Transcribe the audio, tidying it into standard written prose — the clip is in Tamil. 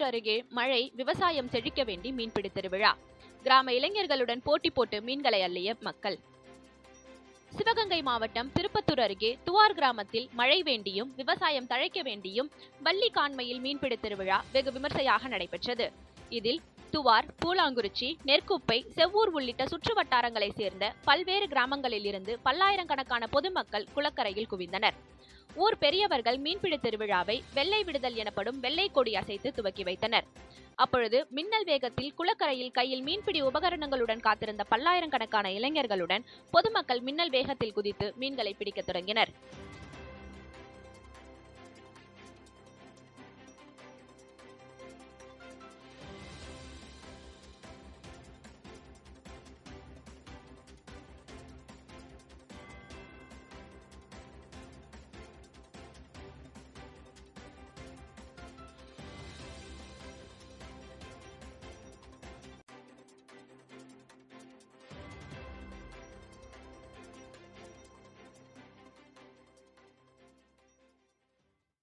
திருப்பத்தூர் அருகே மழை, விவசாயம் செழிக்க வேண்டி மீன்பிடி திருவிழா. கிராம இளைஞர்களுடன் போட்டி போட்டு மீன்களை அள்ளிய மக்கள். சிவகங்கை மாவட்டம் திருப்பத்தூர் அருகே துவார் கிராமத்தில் மழை வேண்டியும் விவசாயம் தழைக்க வேண்டியும் வள்ளிகாண்மையில் மீன்பிடி திருவிழா வெகு விமர்சையாக நடைபெற்றது. இதில் துவார், பூலாங்குறிச்சி, நெற்குப்பை, செவ்வூர் உள்ளிட்ட சுற்று வட்டாரங்களை சேர்ந்த பல்வேறு கிராமங்களில் இருந்து பல்லாயிரக்கணக்கான பொதுமக்கள் குளக்கரையில் குவிந்தனர். ஊர் பெரியவர்கள் மீன்பிடி திருவிழாவை வெள்ளை விடுதல் எனப்படும் வெள்ளை கொடி அசைத்து துவக்கி வைத்தனர். அப்பொழுது மின்னல் வேகத்தில் குளக்கரையில் கையில் மீன்பிடி உபகரணங்களுடன் காத்திருந்த பல்லாயிரக்கணக்கான இளைஞர்களுடன் பொதுமக்கள் மின்னல் வேகத்தில் குதித்து மீன்களை பிடிக்க தொடங்கினர்.